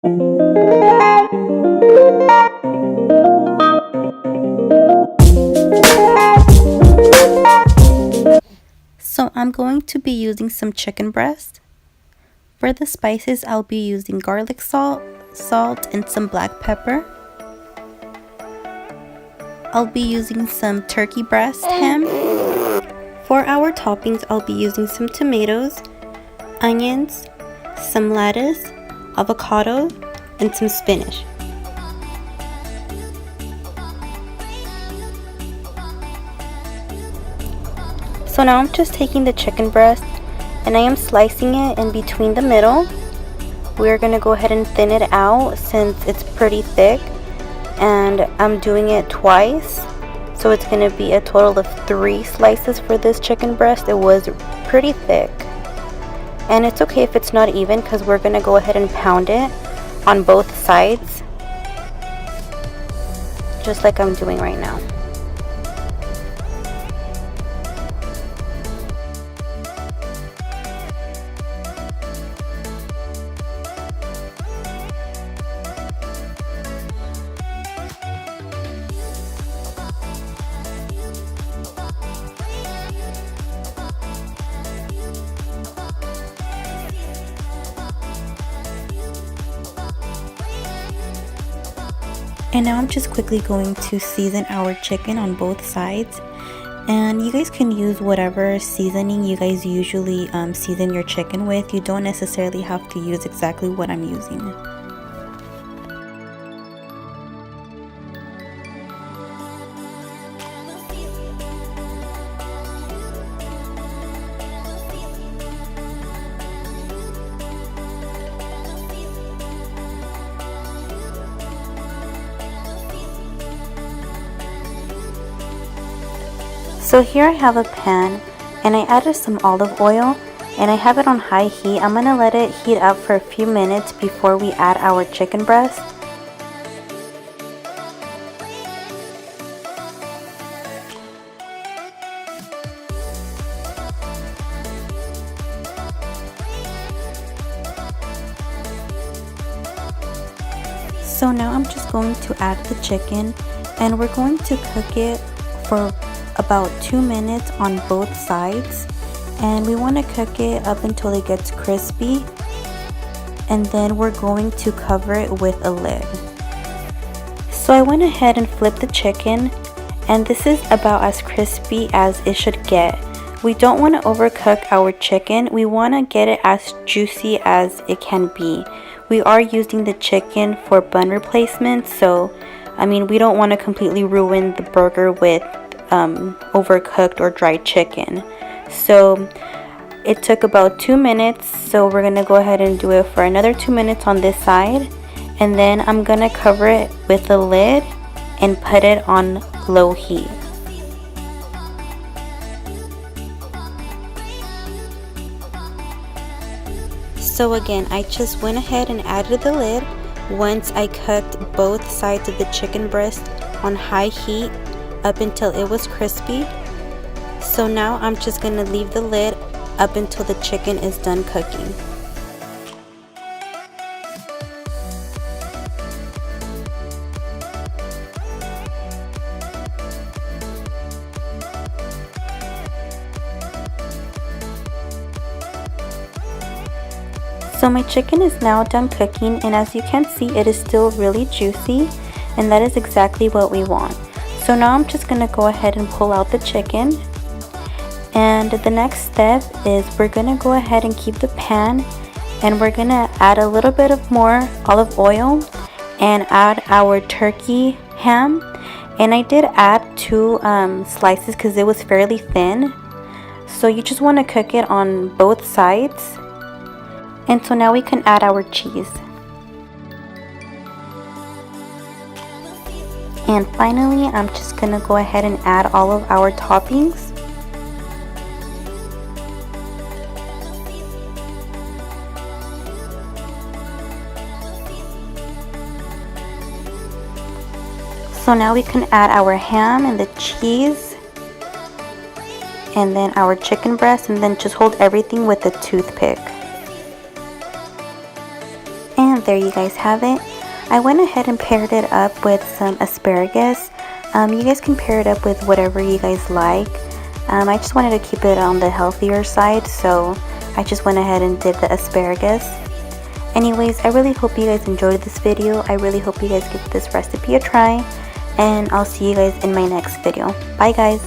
So I'm going to be using some chicken breast. For the spices, I'll be using garlic salt, and some black pepper. I'll be using some turkey breast ham. For our toppings, I'll be using some tomatoes, onions, some lettuce, avocado, and some spinach. So now I'm just taking the chicken breast and I am slicing it in between the middle. We're going to go ahead and thin it out since it's pretty thick, and I'm doing it twice. So it's going to be a total of 3 slices for this chicken breast. It was pretty thick. And it's okay if it's not even because we're going to go ahead and pound it on both sides, just like I'm doing right now. And now I'm just quickly going to season our chicken on both sides. And you guys can use whatever seasoning you guys usually season your chicken with. You don't necessarily have to use exactly what I'm using. So here I have a pan and I added some olive oil and I have it on high heat. I'm gonna let it heat up for a few minutes before we add our chicken breast. So now I'm just going to add the chicken and we're going to cook it for about 2 minutes on both sides, and we want to cook it up until it gets crispy, and then we're going to cover it with a lid. So I went ahead and flipped the chicken, and this is about as crispy as it should get. We don't want to overcook our chicken. We want to get it as juicy as it can be. We are using the chicken for bun replacement, so we don't want to completely ruin the burger with overcooked or dried chicken. So it took about 2 minutes, so we're gonna go ahead and do it for another 2 minutes on this side, and then I'm gonna cover it with a lid and put it on low heat. So again, I just went ahead and added the lid once I cooked both sides of the chicken breast on high heat up until it was crispy. So now I'm just going to leave the lid up until the chicken is done cooking. So my chicken is now done cooking, and as you can see, it is still really juicy, and that is exactly what we want. So now I'm just going to go ahead and pull out the chicken, and the next step is we're going to go ahead and keep the pan, and we're going to add a little bit of more olive oil and add our turkey ham. And I did add 2 slices because it was fairly thin, so you just want to cook it on both sides. And so now we can add our cheese. And finally, I'm just gonna go ahead and add all of our toppings. So now we can add our ham and the cheese, and then our chicken breast, and then just hold everything with a toothpick. And there you guys have it. I went ahead and paired it up with some asparagus. You guys can pair it up with whatever you guys like. I just wanted to keep it on the healthier side, so I just went ahead and did the asparagus. Anyways, I really hope you guys enjoyed this video. I really hope you guys give this recipe a try, and I'll see you guys in my next video. Bye guys.